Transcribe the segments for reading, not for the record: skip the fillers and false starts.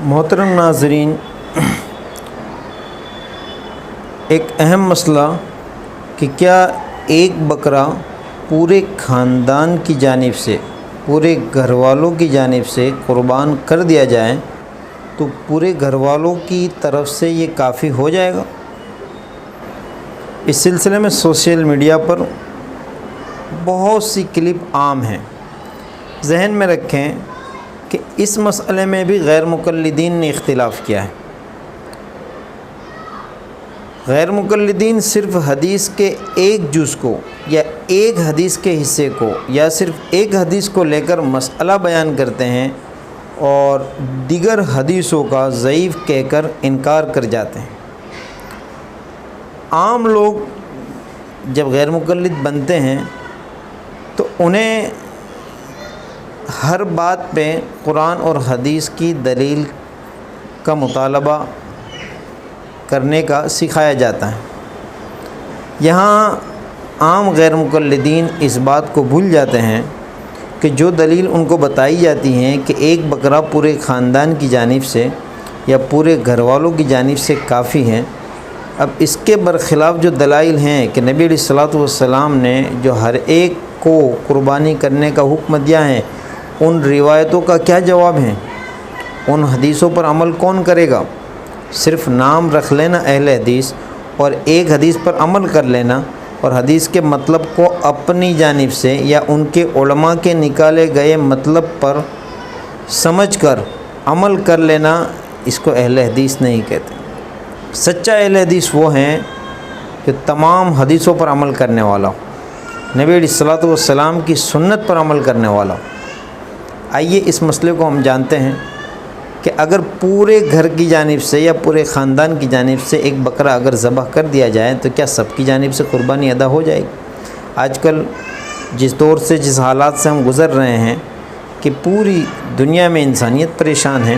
محترم ناظرین، ایک اہم مسئلہ کہ کیا ایک بکرا پورے خاندان کی جانب سے، پورے گھر والوں کی جانب سے قربان کر دیا جائے تو پورے گھر والوں کی طرف سے یہ کافی ہو جائے گا؟ اس سلسلے میں سوشل میڈیا پر بہت سی کلپ عام ہیں۔ ذہن میں رکھیں کہ اس مسئلے میں بھی غیر مقلدین نے اختلاف کیا ہے۔ غیر مقلدین صرف حدیث کے ایک جز کو یا ایک حدیث کے حصے کو یا صرف ایک حدیث کو لے کر مسئلہ بیان کرتے ہیں اور دیگر حدیثوں کا ضعیف کہہ کر انکار کر جاتے ہیں۔ عام لوگ جب غیر مقلد بنتے ہیں تو انہیں ہر بات پہ قرآن اور حدیث کی دلیل کا مطالبہ کرنے کا سکھایا جاتا ہے۔ یہاں عام غیر مقلدین اس بات کو بھول جاتے ہیں کہ جو دلیل ان کو بتائی جاتی ہیں کہ ایک بکرا پورے خاندان کی جانب سے یا پورے گھر والوں کی جانب سے کافی ہے، اب اس کے برخلاف جو دلائل ہیں کہ نبی علیہ الصلوۃ والسلام نے جو ہر ایک کو قربانی کرنے کا حکم دیا ہے، ان روایتوں کا کیا جواب ہے؟ ان حدیثوں پر عمل کون کرے گا؟ صرف نام رکھ لینا اہل حدیث اور ایک حدیث پر عمل کر لینا اور حدیث کے مطلب کو اپنی جانب سے یا ان کے علماء کے نکالے گئے مطلب پر سمجھ کر عمل کر لینا، اس کو اہل حدیث نہیں کہتے۔ سچا اہل حدیث وہ ہیں کہ تمام حدیثوں پر عمل کرنے والا ہو، نبی علیہ الصلوۃ والسلام کی سنت پر عمل کرنے والا ہو۔ آئیے اس مسئلے کو ہم جانتے ہیں کہ اگر پورے گھر کی جانب سے یا پورے خاندان کی جانب سے ایک بکرا اگر ذبح کر دیا جائے تو کیا سب کی جانب سے قربانی ادا ہو جائے گی؟ آج کل جس دور سے، جس حالات سے ہم گزر رہے ہیں کہ پوری دنیا میں انسانیت پریشان ہے،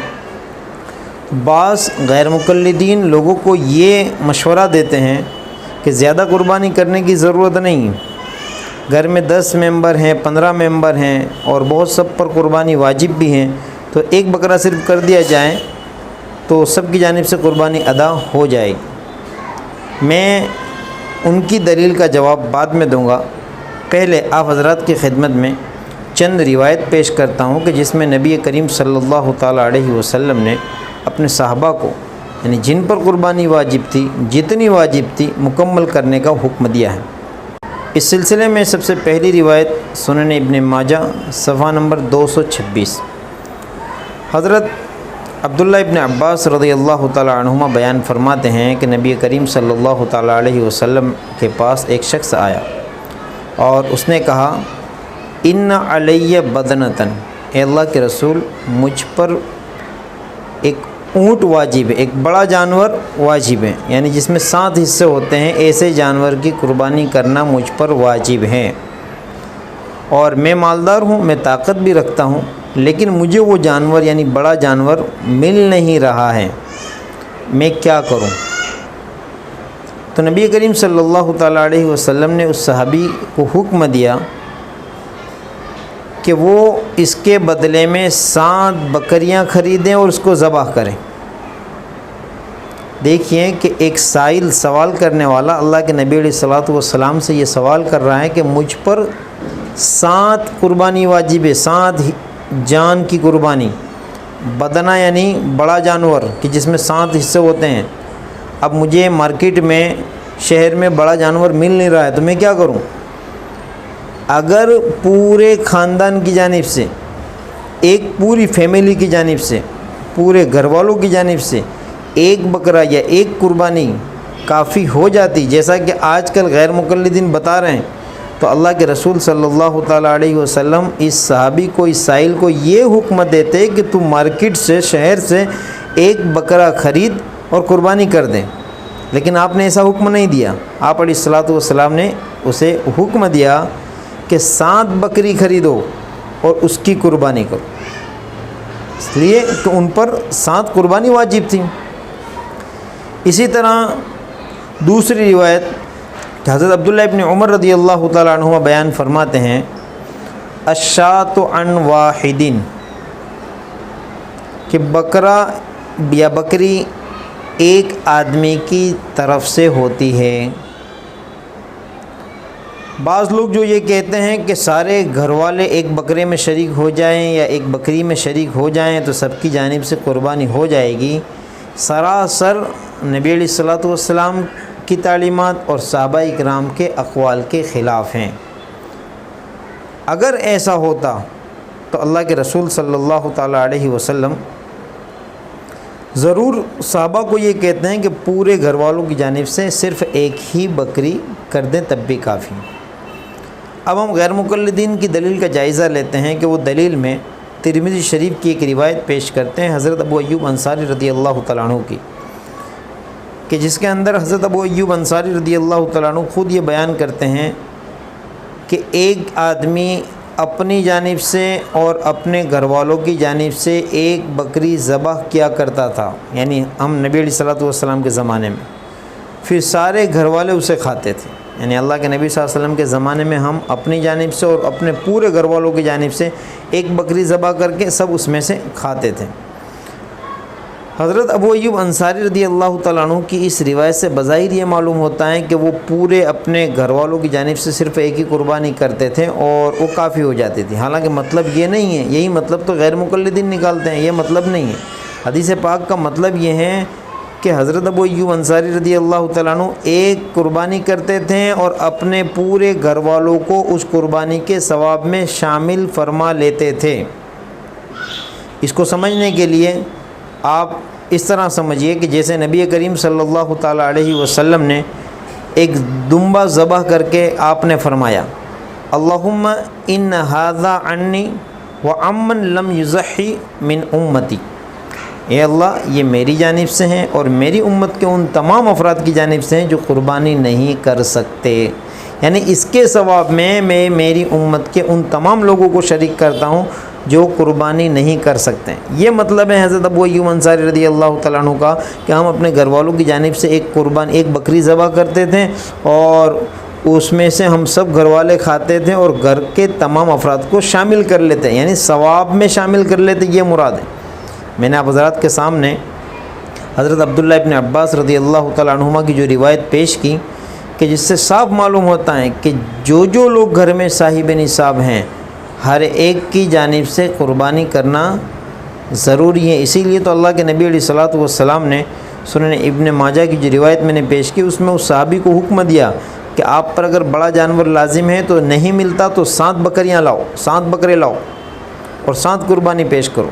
بعض غیر مقلدین لوگوں کو یہ مشورہ دیتے ہیں کہ زیادہ قربانی کرنے کی ضرورت نہیں، گھر میں 10 ممبر ہیں، 15 ممبر ہیں اور بہت سب پر قربانی واجب بھی ہیں، تو ایک بکرا صرف کر دیا جائے تو سب کی جانب سے قربانی ادا ہو جائے گی۔ میں ان کی دلیل کا جواب بعد میں دوں گا، پہلے آپ حضرات کی خدمت میں چند روایت پیش کرتا ہوں کہ جس میں نبی کریم صلی اللہ تعالیٰ علیہ وسلم نے اپنے صحابہ کو، یعنی جن پر قربانی واجب تھی، جتنی واجب تھی مکمل کرنے کا حکم دیا ہے۔ اس سلسلے میں سب سے پہلی روایت سنن ابن ماجہ صفحہ نمبر 226، حضرت عبداللہ ابن عباس رضی اللہ تعالی عنہما بیان فرماتے ہیں کہ نبی کریم صلی اللہ تعالی علیہ وسلم کے پاس ایک شخص آیا اور اس نے کہا، ان علیہ بدنتن، اے اللہ کے رسول، مجھ پر ایک اونٹ واجب ہے، ایک بڑا جانور واجب ہے، یعنی جس میں 7 حصے ہوتے ہیں، ایسے جانور کی قربانی کرنا مجھ پر واجب ہے، اور میں مالدار ہوں، میں طاقت بھی رکھتا ہوں، لیکن مجھے وہ جانور یعنی بڑا جانور مل نہیں رہا ہے، میں کیا کروں؟ تو نبی کریم صلی اللہ تعالیٰ علیہ وسلم نے اس صحابی کو حکم دیا کہ وہ اس کے بدلے میں 7 بکریاں خریدیں اور اس کو ذبح کریں۔ دیکھیے کہ ایک سائل، سوال کرنے والا، اللہ کے نبی علیہ الصلوۃ والسلام سے یہ سوال کر رہا ہے کہ مجھ پر 7 قربانی واجب ہے، 7 جان کی قربانی، بدنہ یعنی بڑا جانور کہ جس میں 7 حصے ہوتے ہیں، اب مجھے مارکیٹ میں، شہر میں بڑا جانور مل نہیں رہا ہے تو میں کیا کروں؟ اگر پورے خاندان کی جانب سے، ایک پوری فیملی کی جانب سے، پورے گھر والوں کی جانب سے ایک بکرا یا ایک قربانی کافی ہو جاتی، جیسا کہ آج کل غیر مقلدین بتا رہے ہیں، تو اللہ کے رسول صلی اللہ تعالیٰ علیہ وسلم اس صحابی کو، اس سائل کو یہ حکم دیتے کہ تو مارکیٹ سے، شہر سے ایک بکرا خرید اور قربانی کر دیں، لیکن آپ نے ایسا حکم نہیں دیا۔ آپ علیہ الصلوۃ والسلام نے اسے حکم دیا کہ 7 بکری خریدو اور اس کی قربانی کرو، اس لیے کہ ان پر 7 قربانی واجب تھی۔ اسی طرح دوسری روایت کہ حضرت عبداللہ ابن عمر رضی اللہ تعالیٰ عنہما بیان فرماتے ہیں، الشاۃ عن واحد، کہ بکرا یا بکری ایک آدمی کی طرف سے ہوتی ہے۔ بعض لوگ جو یہ کہتے ہیں کہ سارے گھر والے ایک بکرے میں شریک ہو جائیں یا ایک بکری میں شریک ہو جائیں تو سب کی جانب سے قربانی ہو جائے گی، سراسر نبی علیہ الصلوۃ والسلام کی تعلیمات اور صحابہ اکرام کے اقوال کے خلاف ہیں۔ اگر ایسا ہوتا تو اللہ کے رسول صلی اللہ تعالیٰ علیہ وسلم ضرور صحابہ کو یہ کہتے ہیں کہ پورے گھر والوں کی جانب سے صرف ایک ہی بکری کر دیں تب بھی کافی۔ اب ہم غیر مقلدین کی دلیل کا جائزہ لیتے ہیں کہ وہ دلیل میں ترمذی شریف کی ایک روایت پیش کرتے ہیں حضرت ابو ایوب انصاری رضی اللہ تعالیٰ عنہ کی، کہ جس کے اندر حضرت ابو ایوب انصاری رضی اللہ تعالیٰ عنہ خود یہ بیان کرتے ہیں کہ ایک آدمی اپنی جانب سے اور اپنے گھر والوں کی جانب سے ایک بکری ذبح کیا کرتا تھا، یعنی ہم نبی علیہ الصلوۃ والسلام کے زمانے میں، پھر سارے گھر والے اسے کھاتے تھے، یعنی اللہ کے نبی صلی اللہ علیہ وسلم کے زمانے میں ہم اپنی جانب سے اور اپنے پورے گھر والوں کی جانب سے ایک بکری ذبح کر کے سب اس میں سے کھاتے تھے۔ حضرت ابو ایوب انصاری رضی اللہ تعالیٰ عنہ کی اس روایت سے بظاہر یہ معلوم ہوتا ہے کہ وہ پورے اپنے گھر والوں کی جانب سے صرف ایک ہی قربانی کرتے تھے اور وہ کافی ہو جاتی تھی، حالانکہ مطلب یہ نہیں ہے، یہی مطلب تو غیر مقلدین نکالتے ہیں، یہ مطلب نہیں ہے۔ حدیث پاک کا مطلب یہ ہے کہ حضرت ابو ایوب انصاری رضی اللہ تعالیٰ عنہ ایک قربانی کرتے تھے اور اپنے پورے گھر والوں کو اس قربانی کے ثواب میں شامل فرما لیتے تھے۔ اس کو سمجھنے کے لیے آپ اس طرح سمجھیے کہ جیسے نبی کریم صلی اللہ تعالیٰ علیہ وسلم نے ایک دمبا ذبح کر کے آپ نے فرمایا اللہم ان ھذا عنی وعمن لم یضحی من امتی، اے اللہ یہ میری جانب سے ہیں اور میری امت کے ان تمام افراد کی جانب سے ہیں جو قربانی نہیں کر سکتے، یعنی اس کے ثواب میں میری امت کے ان تمام لوگوں کو شریک کرتا ہوں جو قربانی نہیں کر سکتے۔ یہ مطلب ہے حضرت ابو ایوب انصاری رضی اللہ تعالیٰ عنہ کا کہ ہم اپنے گھر والوں کی جانب سے ایک بکری ذبح کرتے تھے اور اس میں سے ہم سب گھر والے کھاتے تھے اور گھر کے تمام افراد کو شامل کر لیتے، یعنی ثواب میں شامل کر لیتے، یہ مراد ہے۔ میں نے آپ حضرات کے سامنے حضرت عبداللہ ابن عباس رضی اللہ تعالیٰ عنہما کی جو روایت پیش کی کہ جس سے صاف معلوم ہوتا ہے کہ جو لوگ گھر میں صاحب نصاب ہیں ہر ایک کی جانب سے قربانی کرنا ضروری ہے۔ اسی لیے تو اللہ کے نبی علیہ الصلوۃ والسلام نے سنن ابن ماجہ کی جو روایت میں نے پیش کی اس میں اس صحابی کو حکم دیا کہ آپ پر اگر بڑا جانور لازم ہے تو نہیں ملتا تو 7 بکریاں لاؤ، 7 بکرے لاؤ اور 7 قربانی پیش کرو۔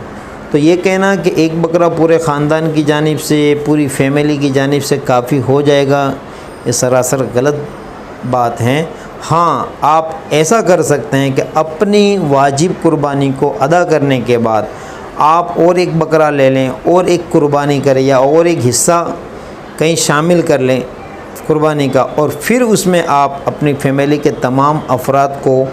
تو یہ کہنا کہ ایک بکرا پورے خاندان کی جانب سے پوری فیملی کی جانب سے کافی ہو جائے گا، یہ سراسر غلط بات ہے۔ ہاں آپ ایسا کر سکتے ہیں کہ اپنی واجب قربانی کو ادا کرنے کے بعد آپ اور ایک بکرا لے لیں اور ایک قربانی کریں یا اور ایک حصہ کہیں شامل کر لیں قربانی کا، اور پھر اس میں آپ اپنی فیملی کے تمام افراد کو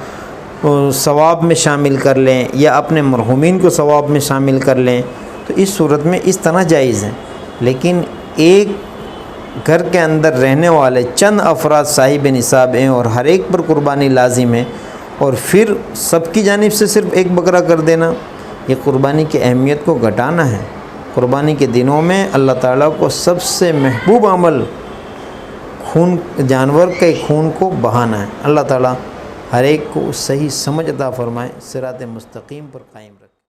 ثواب میں شامل کر لیں یا اپنے مرحومین کو ثواب میں شامل کر لیں، تو اس صورت میں اس طرح جائز ہے۔ لیکن ایک گھر کے اندر رہنے والے چند افراد صاحب نصاب ہیں اور ہر ایک پر قربانی لازم ہے اور پھر سب کی جانب سے صرف ایک بکرا کر دینا، یہ قربانی کی اہمیت کو گھٹانا ہے۔ قربانی کے دنوں میں اللہ تعالیٰ کو سب سے محبوب عمل جانور کے خون کو بہانا ہے۔ اللہ تعالیٰ ہر ایک کو صحیح سمجھ عطا فرمائے، صراط مستقیم پر قائم رکھے۔